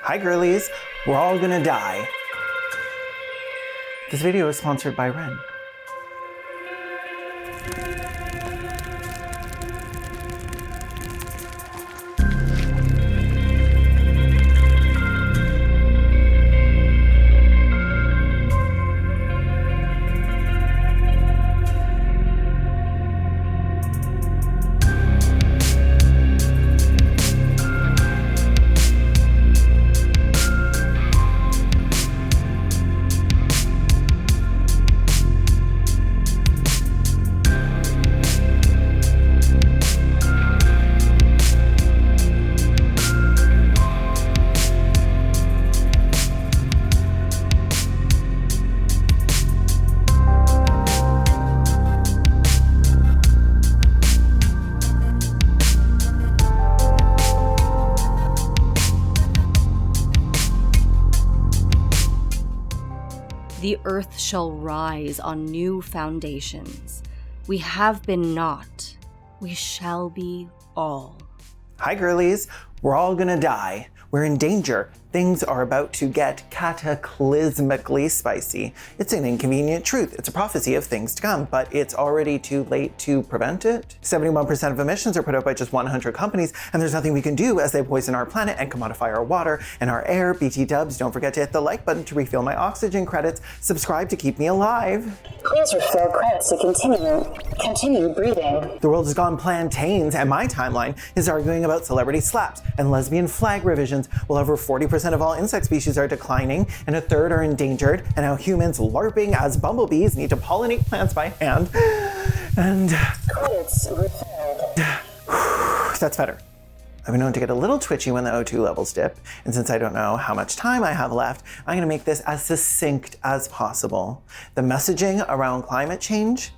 Hi girlies, we're all gonna die. This video is sponsored by Ren. The earth shall rise on new foundations. We have been not. We shall be all. Hi girlies, we're all gonna die. We're in danger. Things are about to get cataclysmically spicy. It's an inconvenient truth. It's a prophecy of things to come, but it's already too late to prevent it. 71% of emissions are put out by just 100 companies, and there's nothing we can do as they poison our planet and commodify our water and our air. BT dubs, don't forget to hit the like button to refill my oxygen credits. Subscribe to keep me alive. Please refill credits to continue breathing. The world has gone plantains, and my timeline is arguing about celebrity slaps and lesbian flag revisions, while over 40% of all insect species are declining, and a third are endangered, and how humans LARPing as bumblebees need to pollinate plants by hand. And Credits refilled. That's better. I've been known to get a little twitchy when the O2 levels dip, and since I don't know how much time I have left, I'm gonna make this as succinct as possible. The messaging around climate change,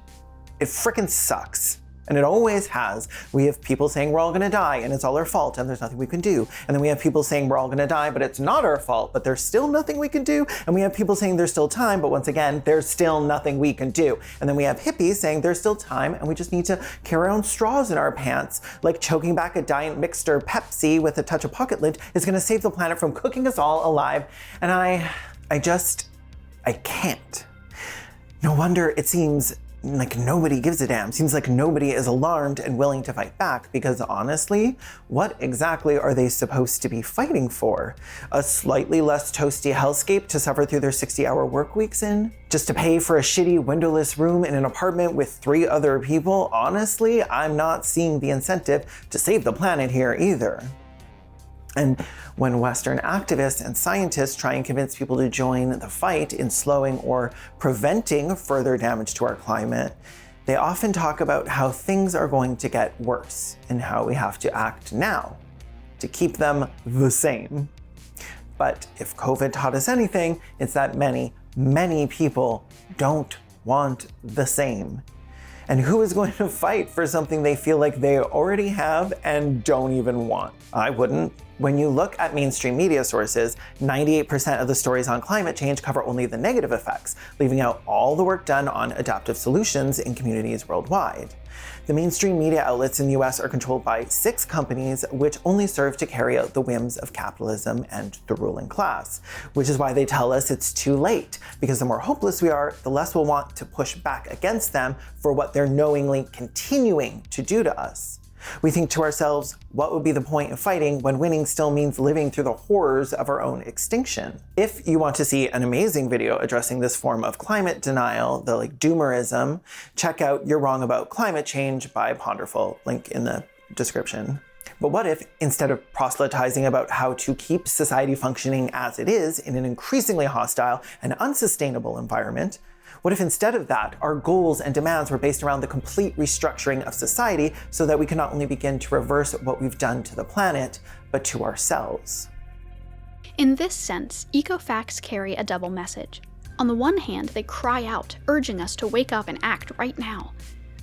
it frickin' sucks. And it always has. We have people saying we're all gonna die and it's all our fault and there's nothing we can do. And then we have people saying we're all gonna die, but it's not our fault, but there's still nothing we can do. And we have people saying there's still time, but once again, there's still nothing we can do. And then we have hippies saying there's still time and we just need to carry around straws in our pants, like choking back a Diet Mixter Pepsi with a touch of pocket lint is gonna save the planet from cooking us all alive. And I can't. No wonder it seems like nobody gives a damn. Seems like nobody is alarmed and willing to fight back, because honestly, what exactly are they supposed to be fighting for? A slightly less toasty hellscape to suffer through their 60-hour work weeks in? Just to pay for a shitty windowless room in an apartment with 3 other people? Honestly, I'm not seeing the incentive to save the planet here either. And when Western activists and scientists try and convince people to join the fight in slowing or preventing further damage to our climate, they often talk about how things are going to get worse and how we have to act now to keep them the same. But if COVID taught us anything, it's that many, many people don't want the same. And who is going to fight for something they feel like they already have and don't even want? I wouldn't. When you look at mainstream media sources, 98% of the stories on climate change cover only the negative effects, leaving out all the work done on adaptive solutions in communities worldwide. The mainstream media outlets in the US are controlled by 6 companies, which only serve to carry out the whims of capitalism and the ruling class, which is why they tell us it's too late, because the more hopeless we are, the less we'll want to push back against them for what they're knowingly continuing to do to us. We think to ourselves, what would be the point of fighting when winning still means living through the horrors of our own extinction? If you want to see an amazing video addressing this form of climate denial, the doomerism, check out You're Wrong About Climate Change by Ponderful, link in the description. But what if, instead of proselytizing about how to keep society functioning as it is in an increasingly hostile and unsustainable environment, what if instead of that, our goals and demands were based around the complete restructuring of society so that we can not only begin to reverse what we've done to the planet, but to ourselves? In this sense, eco-facts carry a double message. On the one hand, they cry out, urging us to wake up and act right now.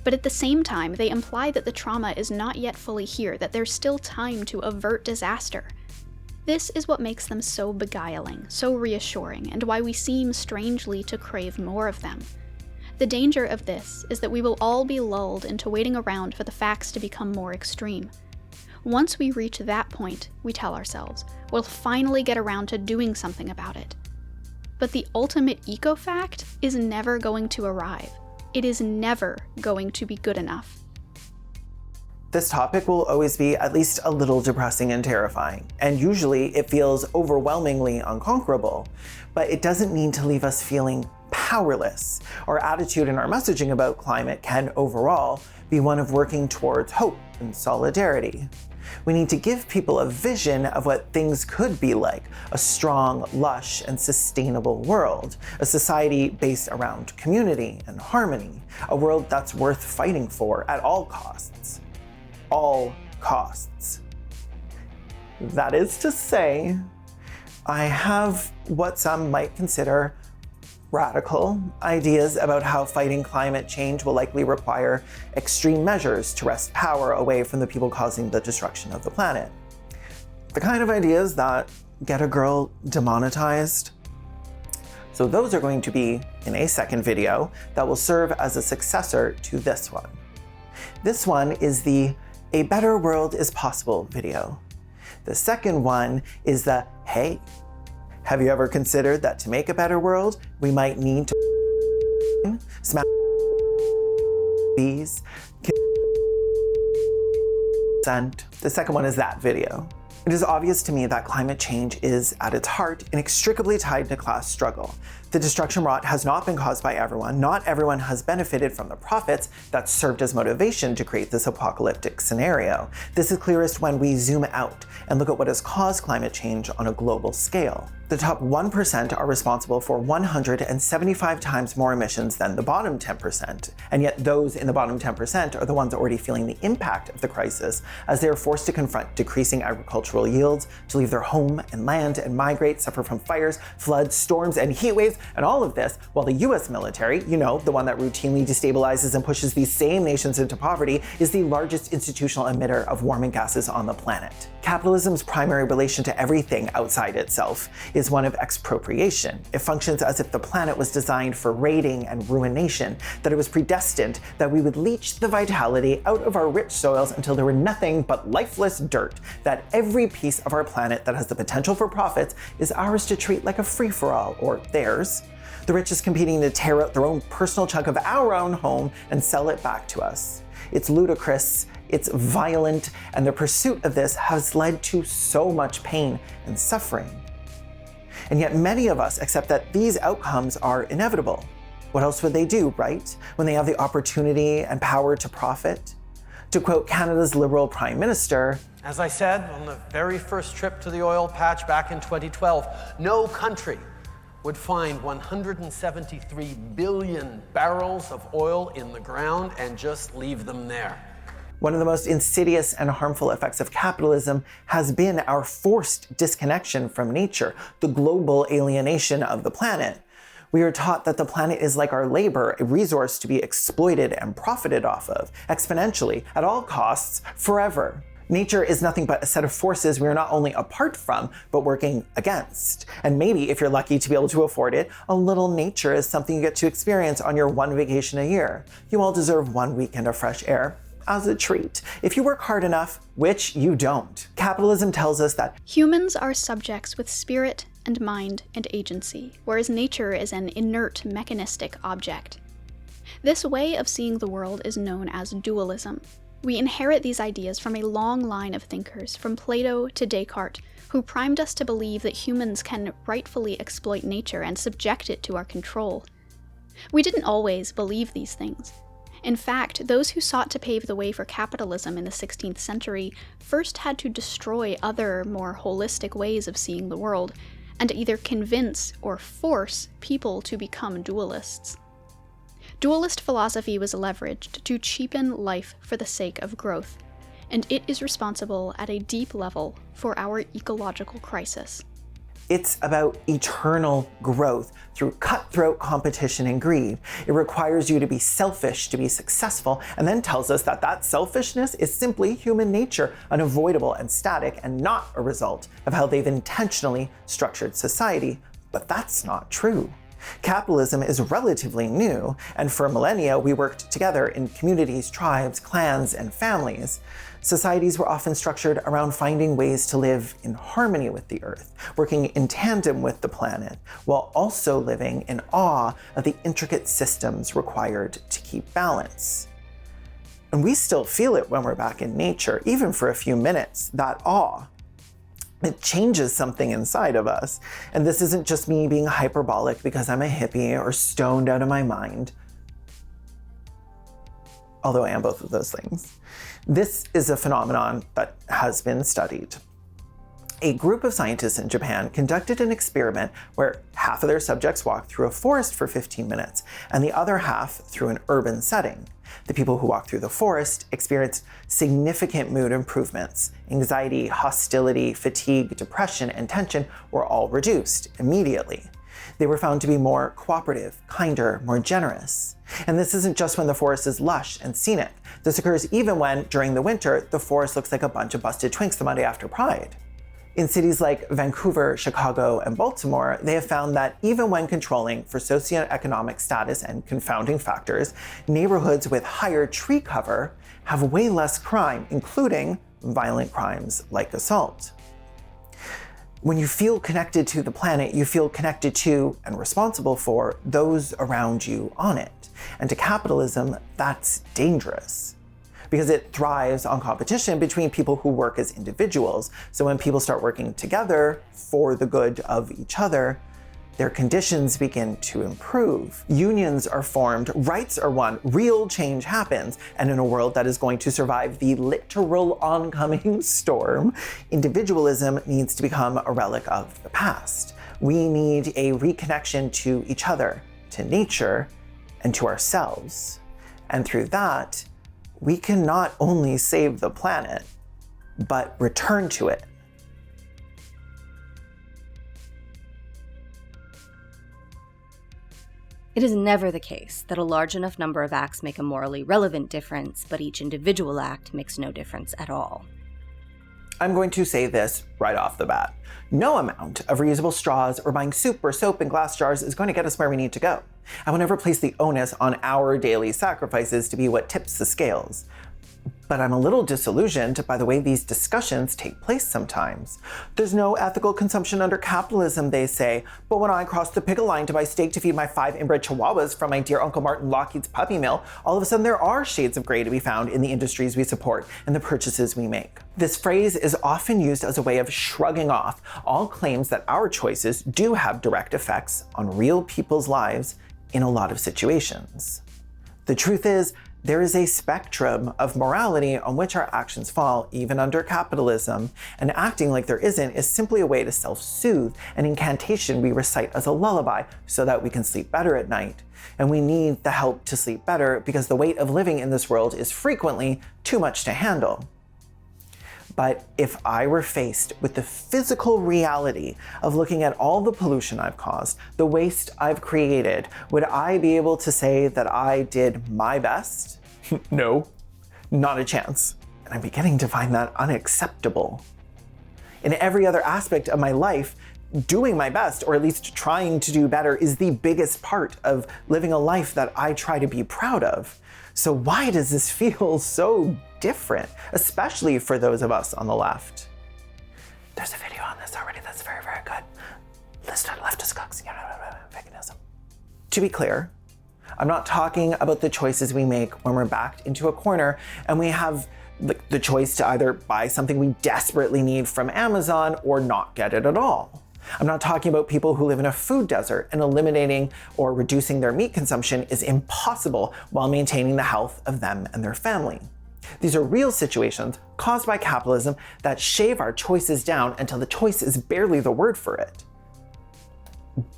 But at the same time, they imply that the trauma is not yet fully here, that there's still time to avert disaster. This is what makes them so beguiling, so reassuring, and why we seem strangely to crave more of them. The danger of this is that we will all be lulled into waiting around for the facts to become more extreme. Once we reach that point, we tell ourselves, we'll finally get around to doing something about it. But the ultimate eco-fact is never going to arrive. It is never going to be good enough. This topic will always be at least a little depressing and terrifying, and usually it feels overwhelmingly unconquerable, but it doesn't mean to leave us feeling powerless. Our attitude and our messaging about climate can overall be one of working towards hope and solidarity. We need to give people a vision of what things could be like, a strong, lush, and sustainable world, a society based around community and harmony, a world that's worth fighting for at all costs. All costs. That is to say, I have what some might consider radical ideas about how fighting climate change will likely require extreme measures to wrest power away from the people causing the destruction of the planet. The kind of ideas that get a girl demonetized. So those are going to be in a second video that will serve as a successor to this one. This one is the "A Better World is Possible" video. The second one is the "Hey, have you ever considered that to make a better world, we might need to smash bees, consent?" The second one is that video. It is obvious to me that climate change is, at its heart, inextricably tied to class struggle. The destruction wrought has not been caused by everyone. Not everyone has benefited from the profits that served as motivation to create this apocalyptic scenario. This is clearest when we zoom out and look at what has caused climate change on a global scale. The top 1% are responsible for 175 times more emissions than the bottom 10%. And yet those in the bottom 10% are the ones already feeling the impact of the crisis as they are forced to confront decreasing agricultural yields, to leave their home and land and migrate, suffer from fires, floods, storms, and heat waves, and all of this while the US military, you know, the one that routinely destabilizes and pushes these same nations into poverty, is the largest institutional emitter of warming gases on the planet. Capitalism's primary relation to everything outside itself is one of expropriation. It functions as if the planet was designed for raiding and ruination, that it was predestined that we would leach the vitality out of our rich soils until there were nothing but lifeless dirt, that every piece of our planet that has the potential for profits is ours to treat like a free-for-all, or theirs. The rich is competing to tear out their own personal chunk of our own home and sell it back to us. It's ludicrous, it's violent, and the pursuit of this has led to so much pain and suffering. And yet many of us accept that these outcomes are inevitable. What else would they do, right? When they have the opportunity and power to profit? To quote Canada's Liberal Prime Minister, "As I said on the very first trip to the oil patch back in 2012, no country would find 173 billion barrels of oil in the ground and just leave them there." One of the most insidious and harmful effects of capitalism has been our forced disconnection from nature, the global alienation of the planet. We are taught that the planet is like our labor, a resource to be exploited and profited off of, exponentially, at all costs, forever. Nature is nothing but a set of forces we are not only apart from, but working against. And maybe, if you're lucky to be able to afford it, a little nature is something you get to experience on your one vacation a year. You all deserve one weekend of fresh air as a treat, if you work hard enough, which you don't. Capitalism tells us that humans are subjects with spirit and mind and agency, whereas nature is an inert, mechanistic object. This way of seeing the world is known as dualism. We inherit these ideas from a long line of thinkers, from Plato to Descartes, who primed us to believe that humans can rightfully exploit nature and subject it to our control. We didn't always believe these things. In fact, those who sought to pave the way for capitalism in the 16th century first had to destroy other, more holistic ways of seeing the world, and either convince or force people to become dualists. Dualist philosophy was leveraged to cheapen life for the sake of growth, and it is responsible at a deep level for our ecological crisis. it's about eternal growth through cutthroat competition and greed. It requires you to be selfish to be successful, and then tells us that that selfishness is simply human nature, unavoidable and static, and not a result of how they've intentionally structured society. But that's not true. Capitalism is relatively new, and for millennia we worked together in communities, tribes, clans, and families. Societies were often structured around finding ways to live in harmony with the earth, working in tandem with the planet, while also living in awe of the intricate systems required to keep balance. And we still feel it when we're back in nature, even for a few minutes, that awe. It changes something inside of us. And this isn't just me being hyperbolic because I'm a hippie or stoned out of my mind. Although I am both of those things. This is a phenomenon that has been studied. A group of scientists in Japan conducted an experiment where half of their subjects walked through a forest for 15 minutes and the other half through an urban setting. The people who walked through the forest experienced significant mood improvements. Anxiety, hostility, fatigue, depression, and tension were all reduced immediately. They were found to be more cooperative, kinder, more generous. And this isn't just when the forest is lush and scenic. This occurs even when, during the winter, the forest looks like a bunch of busted twinks the Monday after Pride. In cities like Vancouver, Chicago, and Baltimore, they have found that even when controlling for socioeconomic status and confounding factors, neighborhoods with higher tree cover have way less crime, including violent crimes like assault. When you feel connected to the planet, you feel connected to and responsible for those around you on it. And to capitalism, that's dangerous, because it thrives on competition between people who work as individuals. So when people start working together for the good of each other, their conditions begin to improve. Unions are formed, rights are won, real change happens. And in a world that is going to survive the literal oncoming storm, individualism needs to become a relic of the past. We need a reconnection to each other, to nature, and to ourselves. And through that, we can not only save the planet, but return to it. It is never the case that a large enough number of acts make a morally relevant difference, but each individual act makes no difference at all. I'm going to say this right off the bat. No amount of reusable straws or buying soup or soap in glass jars is going to get us where we need to go. I will never place the onus on our daily sacrifices to be what tips the scales. But I'm a little disillusioned by the way these discussions take place sometimes. There's no ethical consumption under capitalism, they say, but when I cross the pickle line to buy steak to feed my 5 inbred chihuahuas from my dear Uncle Martin Lockheed's puppy mill, all of a sudden there are shades of gray to be found in the industries we support and the purchases we make. This phrase is often used as a way of shrugging off all claims that our choices do have direct effects on real people's lives in a lot of situations. The truth is, there is a spectrum of morality on which our actions fall, even under capitalism, and acting like there isn't is simply a way to self-soothe, an incantation we recite as a lullaby so that we can sleep better at night. And we need the help to sleep better because the weight of living in this world is frequently too much to handle. But if I were faced with the physical reality of looking at all the pollution I've caused, the waste I've created, would I be able to say that I did my best? No, not a chance. And I'm beginning to find that unacceptable. In every other aspect of my life, doing my best, or at least trying to do better, is the biggest part of living a life that I try to be proud of. So why does this feel so different, especially for those of us on the left? There's a video on this already that's very, very good. List on leftist cooks, veganism. To be clear, I'm not talking about the choices we make when we're backed into a corner and we have the choice to either buy something we desperately need from Amazon or not get it at all. I'm not talking about people who live in a food desert and eliminating or reducing their meat consumption is impossible while maintaining the health of them and their family. These are real situations caused by capitalism that shave our choices down until the choice is barely the word for it.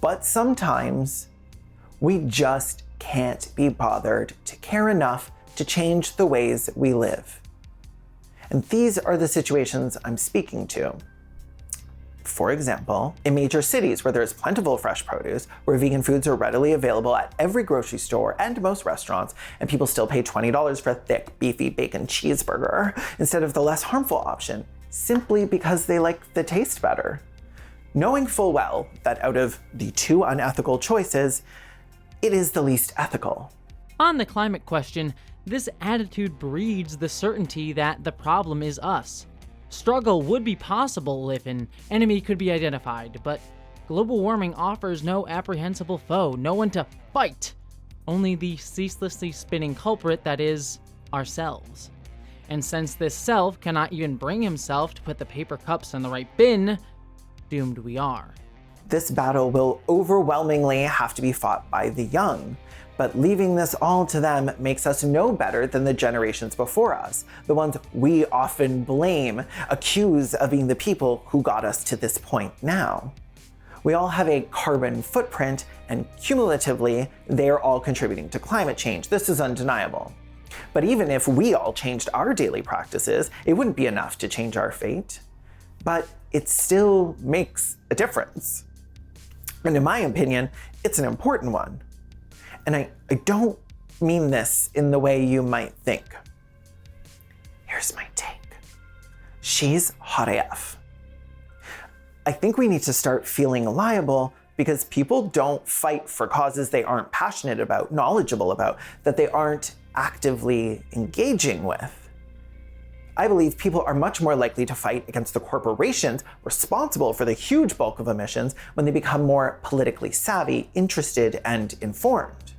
But sometimes we just can't be bothered to care enough to change the ways we live. And these are the situations I'm speaking to. For example, in major cities where there's plentiful fresh produce, where vegan foods are readily available at every grocery store and most restaurants, and people still pay $20 for a thick, beefy bacon cheeseburger instead of the less harmful option, simply because they like the taste better. knowing full well that out of the two unethical choices, it is the least ethical. On the climate question, this attitude breeds the certainty that the problem is us. Struggle would be possible if an enemy could be identified, but global warming offers no apprehensible foe, no one to fight, only the ceaselessly spinning culprit that is ourselves. And since this self cannot even bring himself to put the paper cups in the right bin, doomed we are. This battle will overwhelmingly have to be fought by the young, but leaving this all to them makes us no better than the generations before us, the ones we often blame, accuse of being the people who got us to this point now. We all have a carbon footprint, and cumulatively, they're all contributing to climate change. This is undeniable. But even if we all changed our daily practices, it wouldn't be enough to change our fate. But it still makes a difference. And in my opinion, it's an important one. And I don't mean this in the way you might think. Here's my take. She's hot AF. I think we need to start feeling liable because people don't fight for causes they aren't passionate about, knowledgeable about, that they aren't actively engaging with. I believe people are much more likely to fight against the corporations responsible for the huge bulk of emissions when they become more politically savvy, interested, and informed.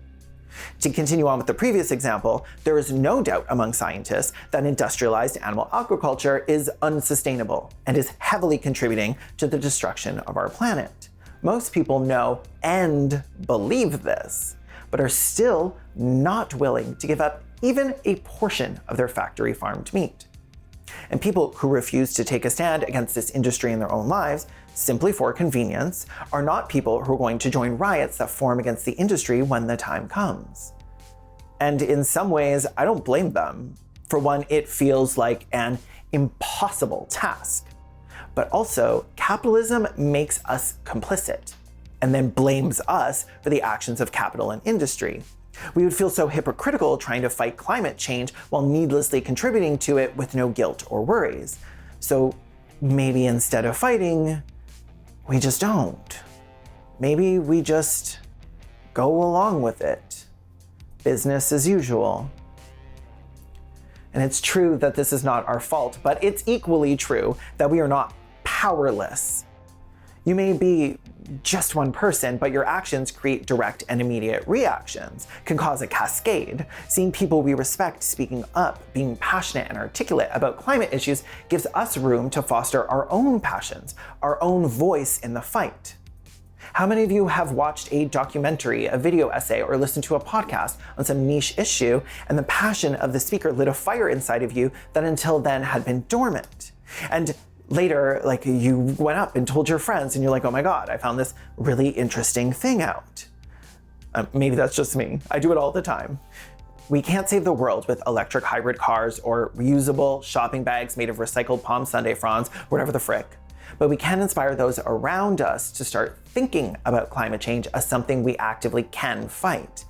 To continue on with the previous example, there is no doubt among scientists that industrialized animal agriculture is unsustainable and is heavily contributing to the destruction of our planet. Most people know and believe this, but are still not willing to give up even a portion of their factory farmed meat. And people who refuse to take a stand against this industry in their own lives, simply for convenience, are not people who are going to join riots that form against the industry when the time comes. And in some ways, I don't blame them. For one, it feels like an impossible task. But also, capitalism makes us complicit, and then blames us for the actions of capital and industry. We would feel so hypocritical trying to fight climate change while needlessly contributing to it with no guilt or worries. So maybe instead of fighting, we just don't. Maybe we just go along with it. Business as usual. And it's true that this is not our fault, but it's equally true that we are not powerless. You may be just one person, but your actions create direct and immediate reactions, can cause a cascade. Seeing people we respect speaking up, being passionate and articulate about climate issues gives us room to foster our own passions, our own voice in the fight. How many of you have watched a documentary, a video essay, or listened to a podcast on some niche issue, and the passion of the speaker lit a fire inside of you that until then had been dormant? And later, you went up and told your friends and you're like, oh my God, I found this really interesting thing out. Maybe that's just me. I do it all the time. We can't save the world with electric hybrid cars or reusable shopping bags made of recycled Palm Sunday fronds, whatever the frick. But we can inspire those around us to start thinking about climate change as something we actively can fight.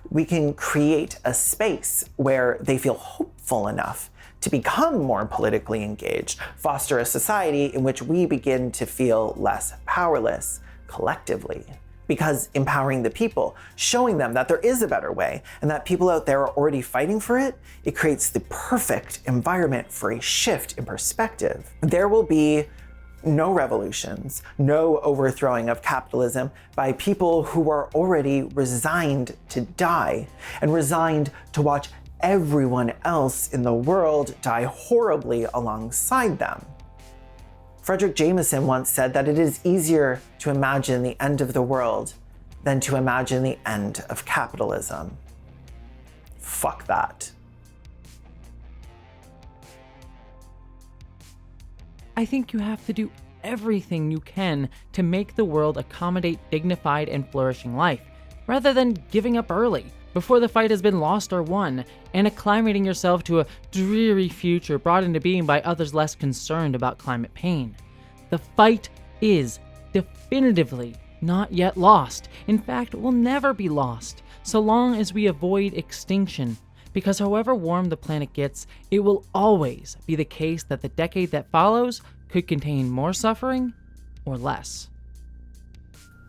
We can create a space where they feel hopeful enough to become more politically engaged, foster a society in which we begin to feel less powerless collectively. Because empowering the people, showing them that there is a better way and that people out there are already fighting for it, it creates the perfect environment for a shift in perspective. There will be no revolutions, no overthrowing of capitalism by people who are already resigned to die and resigned to watch everyone else in the world die horribly alongside them. Frederick Jameson once said that it is easier to imagine the end of the world than to imagine the end of capitalism. Fuck that. I think you have to do everything you can to make the world accommodate dignified and flourishing life, rather than giving up early, before the fight has been lost or won, and acclimating yourself to a dreary future brought into being by others less concerned about climate pain. The fight is definitively not yet lost. In fact, it will never be lost, so long as we avoid extinction, because however warm the planet gets, it will always be the case that the decade that follows could contain more suffering or less.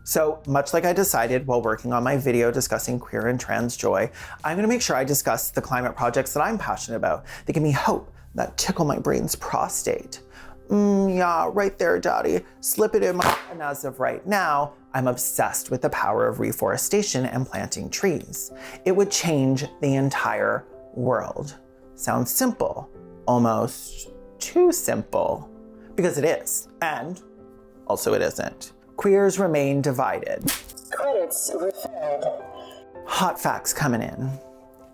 So much like I decided while working on my video discussing queer and trans joy, I'm gonna make sure I discuss the climate projects that I'm passionate about that give me hope, that tickle my brain's prostate. Yeah, right there, daddy. Slip it in my, and as of right now, I'm obsessed with the power of reforestation and planting trees. It would change the entire world. Sounds simple, almost too simple, because it is, and also it isn't. Queers remain divided. Credits refilled. Hot facts coming in.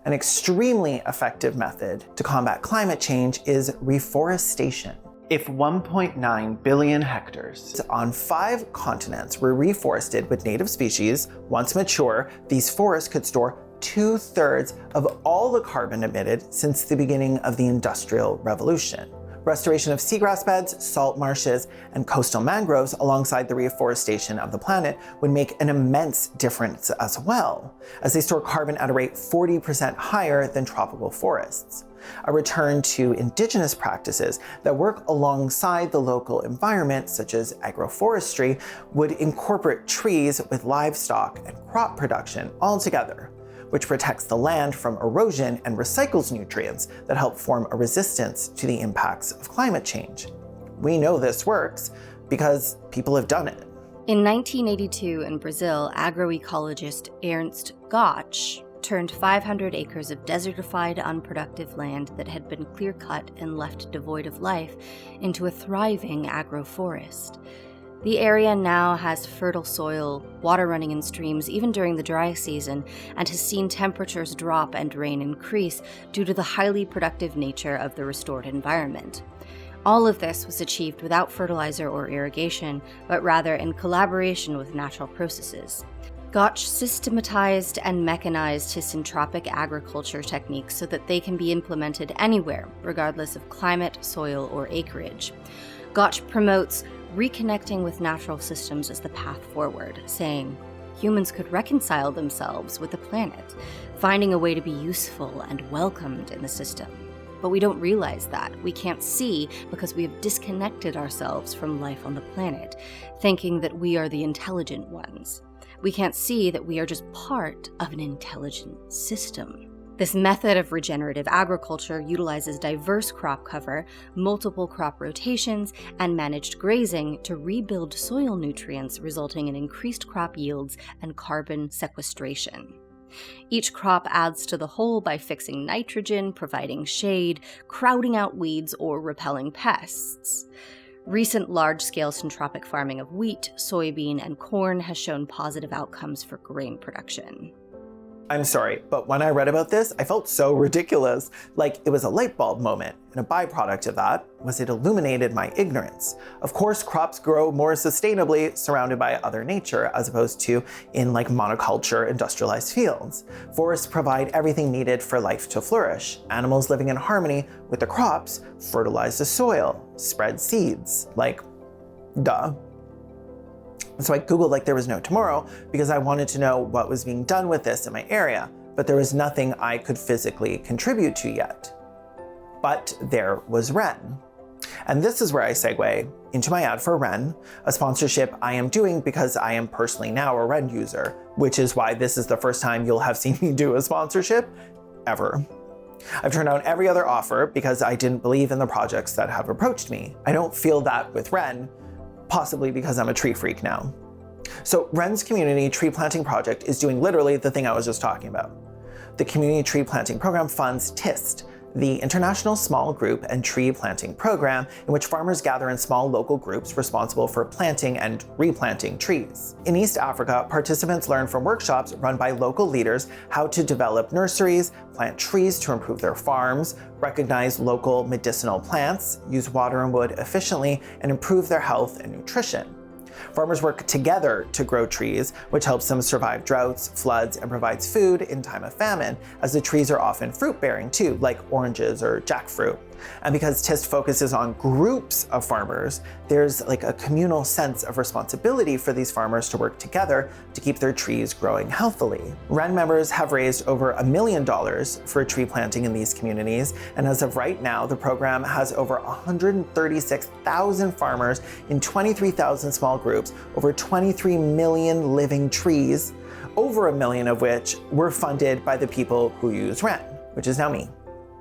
An extremely effective method to combat climate change is reforestation. If 1.9 billion hectares on 5 continents were reforested with native species, once mature, these forests could store 2/3 of all the carbon emitted since the beginning of the Industrial Revolution. Restoration of seagrass beds, salt marshes, and coastal mangroves alongside the reforestation of the planet would make an immense difference as well, as they store carbon at a rate 40% higher than tropical forests. A return to indigenous practices that work alongside the local environment, such as agroforestry, would incorporate trees with livestock and crop production all together, which protects the land from erosion and recycles nutrients that help form a resistance to the impacts of climate change. We know this works because people have done it. In 1982 in Brazil, agroecologist Ernst Gotch turned 500 acres of desertified, unproductive land that had been clear-cut and left devoid of life into a thriving agroforest. The area now has fertile soil, water running in streams even during the dry season, and has seen temperatures drop and rain increase due to the highly productive nature of the restored environment. All of this was achieved without fertilizer or irrigation, but rather in collaboration with natural processes. Gotch systematized and mechanized his syntropic agriculture techniques so that they can be implemented anywhere, regardless of climate, soil, or acreage. Gotch promotes reconnecting with natural systems as the path forward, saying, humans could reconcile themselves with the planet, finding a way to be useful and welcomed in the system. But we don't realize that. We can't see because we have disconnected ourselves from life on the planet, thinking that we are the intelligent ones. We can't see that we are just part of an intelligent system. This method of regenerative agriculture utilizes diverse crop cover, multiple crop rotations, and managed grazing to rebuild soil nutrients, resulting in increased crop yields and carbon sequestration. Each crop adds to the whole by fixing nitrogen, providing shade, crowding out weeds, or repelling pests. Recent large-scale syntropic farming of wheat, soybean, and corn has shown positive outcomes for grain production. I'm sorry, but when I read about this, I felt so ridiculous. Like it was a light bulb moment, and a byproduct of that was it illuminated my ignorance. Of course, crops grow more sustainably surrounded by other nature as opposed to in like monoculture industrialized fields. Forests provide everything needed for life to flourish. Animals living in harmony with the crops fertilize the soil, spread seeds, like, duh. So I Googled like there was no tomorrow because I wanted to know what was being done with this in my area, but there was nothing I could physically contribute to yet. But there was Wren. And this is where I segue into my ad for Wren, a sponsorship I am doing because I am personally now a Wren user, which is why this is the first time you'll have seen me do a sponsorship ever. I've turned down every other offer because I didn't believe in the projects that have approached me. I don't feel that with Wren, possibly because I'm a tree freak now. So Wren's community tree planting project is doing literally the thing I was just talking about. The community tree planting program funds TIST, the International Small Group and Tree Planting Program, in which farmers gather in small local groups responsible for planting and replanting trees. In East Africa, participants learn from workshops run by local leaders how to develop nurseries, plant trees to improve their farms, recognize local medicinal plants, use water and wood efficiently, and improve their health and nutrition. Farmers work together to grow trees, which helps them survive droughts, floods, and provides food in time of famine, as the trees are often fruit-bearing too, like oranges or jackfruit. And because TIST focuses on groups of farmers, there's like a communal sense of responsibility for these farmers to work together to keep their trees growing healthily. WREN members have raised over $1 million for tree planting in these communities, and as of right now, the program has over 136,000 farmers in 23,000 small groups, over 23 million living trees, over 1 million of which were funded by the people who use WREN, which is now me,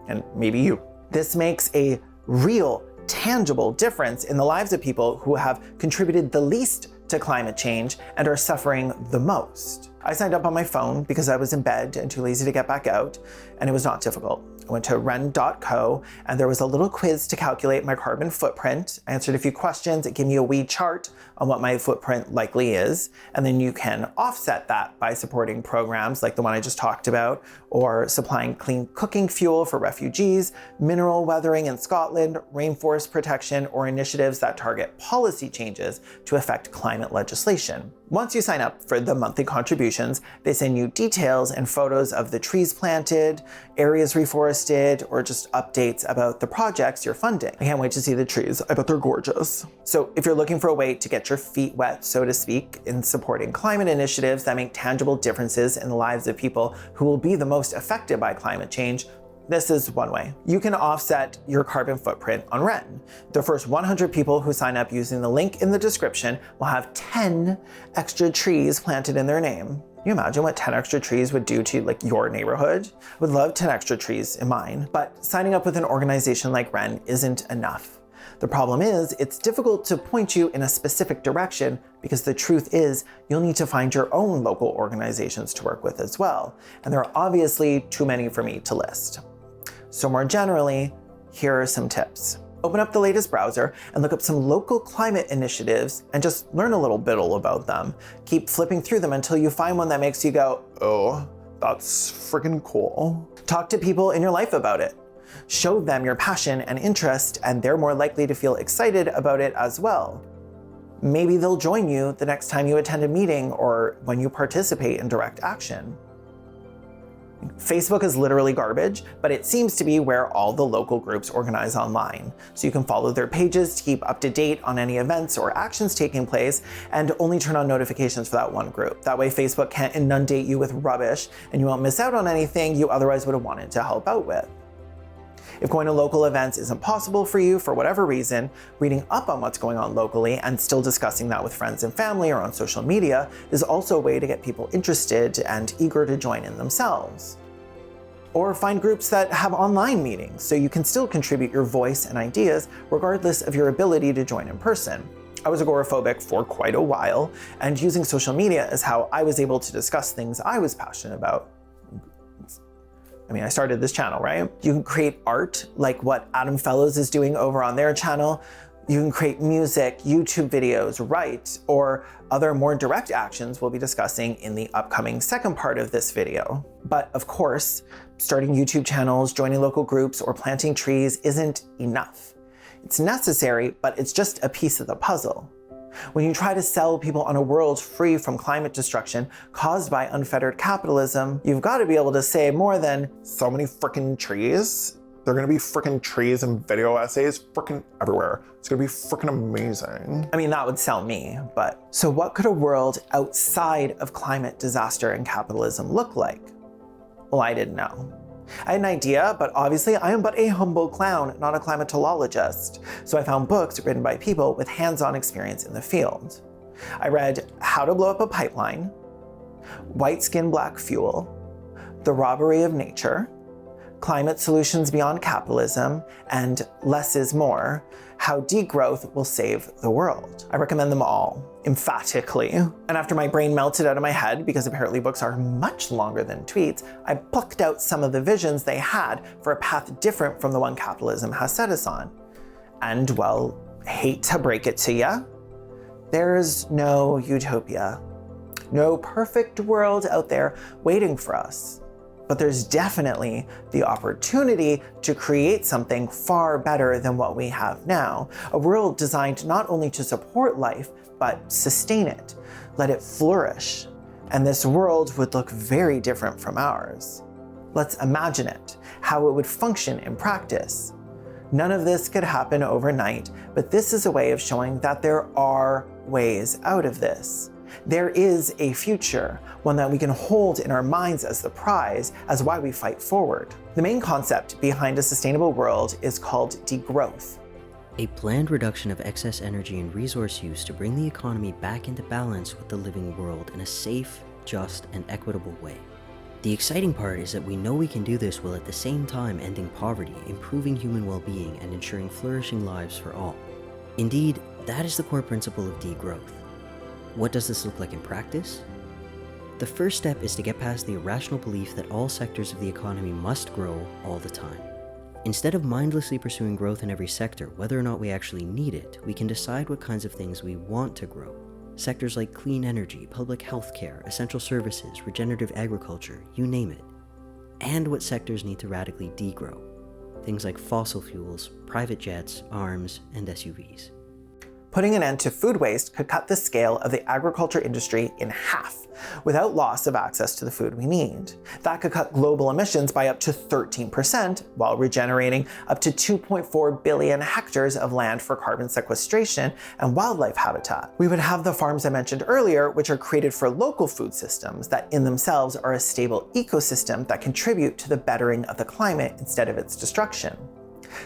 and maybe you. This makes a real, tangible difference in the lives of people who have contributed the least to climate change and are suffering the most. I signed up on my phone because I was in bed and too lazy to get back out, and it was not difficult. I went to ren.co, and there was a little quiz to calculate my carbon footprint. I answered a few questions. It gave me a wee chart on what my footprint likely is, and then you can offset that by supporting programs like the one I just talked about, or supplying clean cooking fuel for refugees, mineral weathering in Scotland, rainforest protection, or initiatives that target policy changes to affect climate legislation. Once you sign up for the monthly contributions, they send you details and photos of the trees planted, areas reforested, or just updates about the projects you're funding. I can't wait to see the trees. I bet they're gorgeous. So if you're looking for a way to get your feet wet, so to speak, in supporting climate initiatives that make tangible differences in the lives of people who will be the most affected by climate change, this is one way. You can offset your carbon footprint on WREN. The first 100 people who sign up using the link in the description will have 10 extra trees planted in their name. Can you imagine what 10 extra trees would do to like your neighborhood? I would love 10 extra trees in mine. But signing up with an organization like WREN isn't enough. The problem is, it's difficult to point you in a specific direction because the truth is, you'll need to find your own local organizations to work with as well. And there are obviously too many for me to list. So more generally, here are some tips. Open up the latest browser and look up some local climate initiatives and just learn a little bit about them. Keep flipping through them until you find one that makes you go, oh, that's freaking cool. Talk to people in your life about it. Show them your passion and interest, and they're more likely to feel excited about it as well. Maybe they'll join you the next time you attend a meeting or when you participate in direct action. Facebook is literally garbage, but it seems to be where all the local groups organize online. So you can follow their pages to keep up to date on any events or actions taking place, and only turn on notifications for that one group. That way Facebook can't inundate you with rubbish, and you won't miss out on anything you otherwise would have wanted to help out with. If going to local events isn't possible for you for whatever reason, reading up on what's going on locally and still discussing that with friends and family or on social media is also a way to get people interested and eager to join in themselves. Or find groups that have online meetings so you can still contribute your voice and ideas regardless of your ability to join in person. I was agoraphobic for quite a while, and using social media is how I was able to discuss things I was passionate about. I started this channel, right? You can create art like what Adam Fellows is doing over on their channel. You can create music, YouTube videos, write, or other more direct actions we'll be discussing in the upcoming second part of this video. But of course, starting YouTube channels, joining local groups, or planting trees isn't enough. It's necessary, but it's just a piece of the puzzle. When you try to sell people on a world free from climate destruction caused by unfettered capitalism, you've got to be able to say more than, so many frickin' trees. They're gonna be frickin' trees and video essays frickin' everywhere. It's gonna be frickin' amazing. That would sell me, but. So what could a world outside of climate disaster and capitalism look like? Well, I didn't know. I had an idea, but obviously I am but a humble clown, not a climatologist. So I found books written by people with hands-on experience in the field. I read How to Blow Up a Pipeline, White Skin Black Fuel, The Robbery of Nature, Climate Solutions Beyond Capitalism, and Less is More, How Degrowth Will Save the World. I recommend them all, emphatically. And after my brain melted out of my head, because apparently books are much longer than tweets, I plucked out some of the visions they had for a path different from the one capitalism has set us on. And well, hate to break it to ya, there's no utopia. No perfect world out there waiting for us. But there's definitely the opportunity to create something far better than what we have now. A world designed not only to support life, but sustain it, let it flourish. And this world would look very different from ours. Let's imagine it, how it would function in practice. None of this could happen overnight, but this is a way of showing that there are ways out of this. There is a future, one that we can hold in our minds as the prize, as why we fight forward. The main concept behind a sustainable world is called degrowth. A planned reduction of excess energy and resource use to bring the economy back into balance with the living world in a safe, just, and equitable way. The exciting part is that we know we can do this while at the same time ending poverty, improving human well-being, and ensuring flourishing lives for all. Indeed, that is the core principle of degrowth. What does this look like in practice? The first step is to get past the irrational belief that all sectors of the economy must grow all the time. Instead of mindlessly pursuing growth in every sector, whether or not we actually need it, we can decide what kinds of things we want to grow. Sectors like clean energy, public health care, essential services, regenerative agriculture, you name it. And what sectors need to radically degrow. Things like fossil fuels, private jets, arms, and SUVs. Putting an end to food waste could cut the scale of the agriculture industry in half, without loss of access to the food we need. That could cut global emissions by up to 13%, while regenerating up to 2.4 billion hectares of land for carbon sequestration and wildlife habitat. We would have the farms I mentioned earlier, which are created for local food systems that in themselves are a stable ecosystem that contribute to the bettering of the climate instead of its destruction.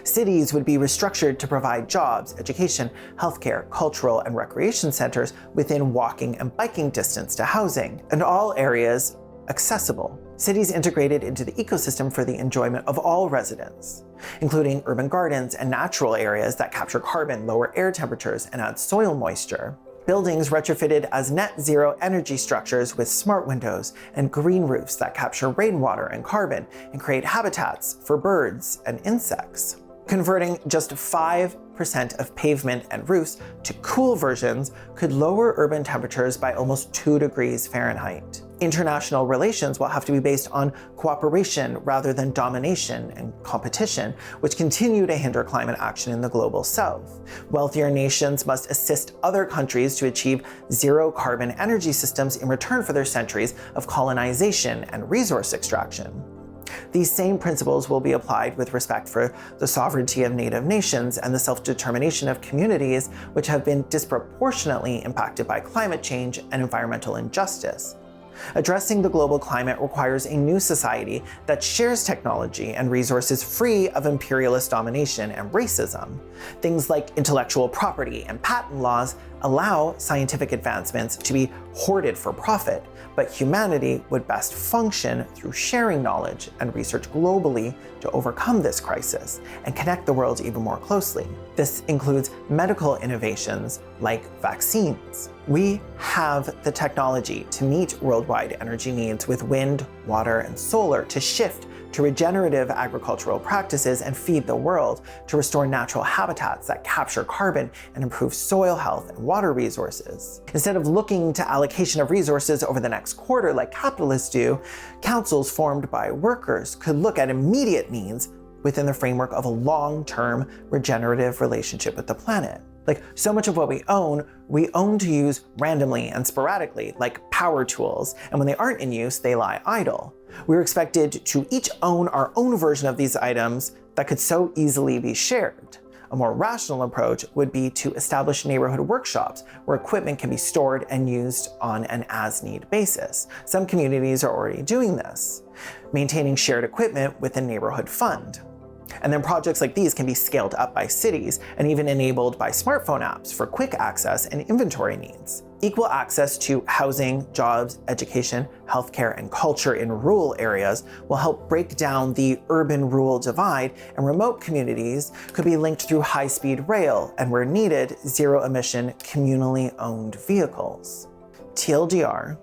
Cities would be restructured to provide jobs, education, healthcare, cultural, and recreation centers within walking and biking distance to housing, and all areas accessible. Cities integrated into the ecosystem for the enjoyment of all residents, including urban gardens and natural areas that capture carbon, lower air temperatures, and add soil moisture. Buildings retrofitted as net zero energy structures with smart windows and green roofs that capture rainwater and carbon and create habitats for birds and insects. Converting just 5% of pavement and roofs to cool versions could lower urban temperatures by almost 2 degrees Fahrenheit. International relations will have to be based on cooperation rather than domination and competition, which continue to hinder climate action in the global south. Wealthier nations must assist other countries to achieve zero carbon energy systems in return for their centuries of colonization and resource extraction. These same principles will be applied with respect for the sovereignty of native nations and the self-determination of communities which have been disproportionately impacted by climate change and environmental injustice. Addressing the global climate requires a new society that shares technology and resources free of imperialist domination and racism. Things like intellectual property and patent laws allow scientific advancements to be hoarded for profit, but humanity would best function through sharing knowledge and research globally to overcome this crisis and connect the world even more closely. This includes medical innovations like vaccines. We have the technology to meet worldwide energy needs with wind, water, and solar to shift to regenerative agricultural practices and feed the world, to restore natural habitats that capture carbon and improve soil health and water resources. Instead of looking to allocation of resources over the next quarter like capitalists do, councils formed by workers could look at immediate needs within the framework of a long-term regenerative relationship with the planet. Like, so much of what we own to use randomly and sporadically, like power tools, and when they aren't in use, they lie idle. We're expected to each own our own version of these items that could so easily be shared. A more rational approach would be to establish neighborhood workshops where equipment can be stored and used on an as-need basis. Some communities are already doing this, maintaining shared equipment with a neighborhood fund. And then projects like these can be scaled up by cities and even enabled by smartphone apps for quick access and inventory needs. Equal access to housing, jobs, education, healthcare, and culture in rural areas will help break down the urban-rural divide, and remote communities could be linked through high-speed rail and, where needed, zero-emission, communally owned vehicles. TLDR.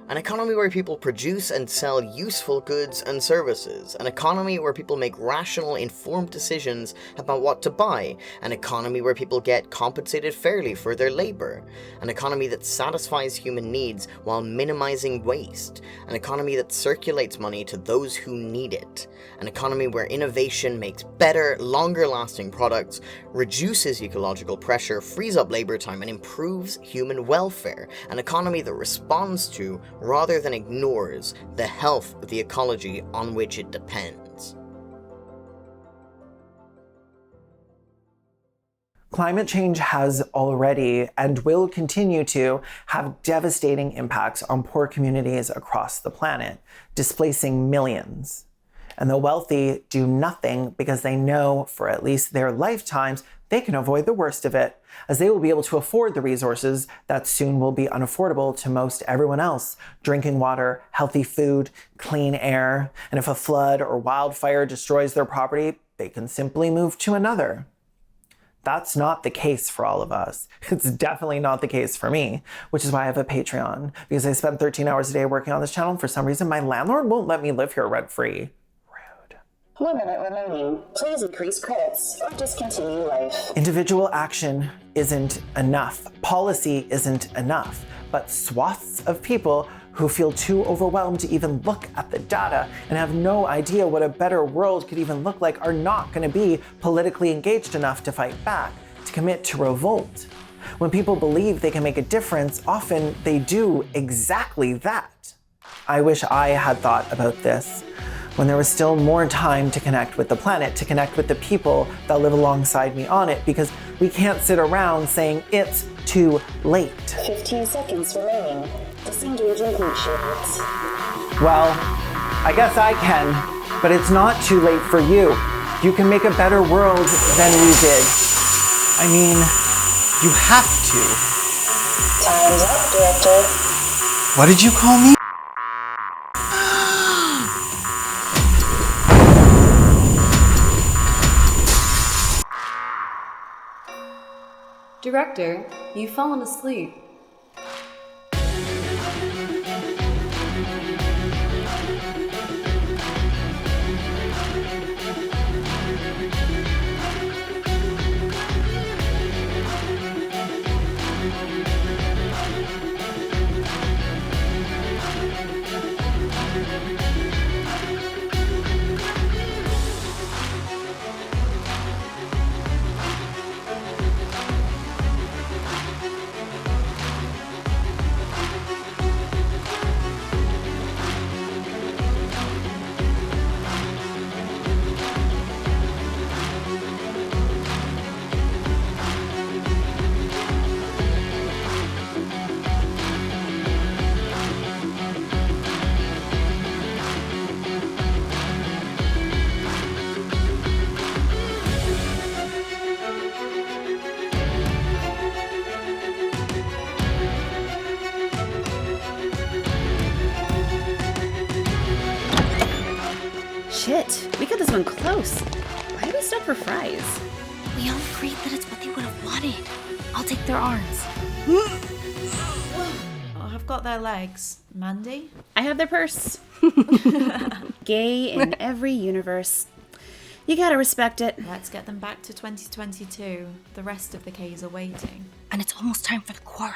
An economy where people produce and sell useful goods and services. An economy where people make rational, informed decisions about what to buy. An economy where people get compensated fairly for their labor. An economy that satisfies human needs while minimizing waste. An economy that circulates money to those who need it. An economy where innovation makes better, longer-lasting products, reduces ecological pressure, frees up labor time, and improves human welfare. An economy that responds to, rather than ignores, the health of the ecology on which it depends. Climate change has already and will continue to have devastating impacts on poor communities across the planet, displacing millions. And the wealthy do nothing because they know for at least their lifetimes they can avoid the worst of it, as they will be able to afford the resources that soon will be unaffordable to most everyone else: drinking water, healthy food, clean air. And if a flood or wildfire destroys their property, they can simply move to another. That's not the case for all of us. It's definitely not the case for me, which is why I have a Patreon, because I spend 13 hours a day working on this channel, and for some reason my landlord won't let me live here rent-free. 1 minute remaining. Please increase credits or discontinue life. Individual action isn't enough. Policy isn't enough. But swaths of people who feel too overwhelmed to even look at the data and have no idea what a better world could even look like are not going to be politically engaged enough to fight back, to commit to revolt. When people believe they can make a difference, often they do exactly that. I wish I had thought about this when there was still more time to connect with the planet, to connect with the people that live alongside me on it, because we can't sit around saying it's too late. 15 seconds remaining. Disengaging heat shields. Well, I guess I can, but it's not too late for you. You can make a better world than we did. I mean, you have to. Time's up, Director. What did you call me? Director, you've fallen asleep. Shit, we got this one close. Why did we stop for fries? We all agreed that it's what they would have wanted. I'll take their arms. I've got their legs. Mandy? I have their purse. Gay in every universe. You gotta respect it. Let's get them back to 2022. The rest of the Ks are waiting. And it's almost time for the quorum.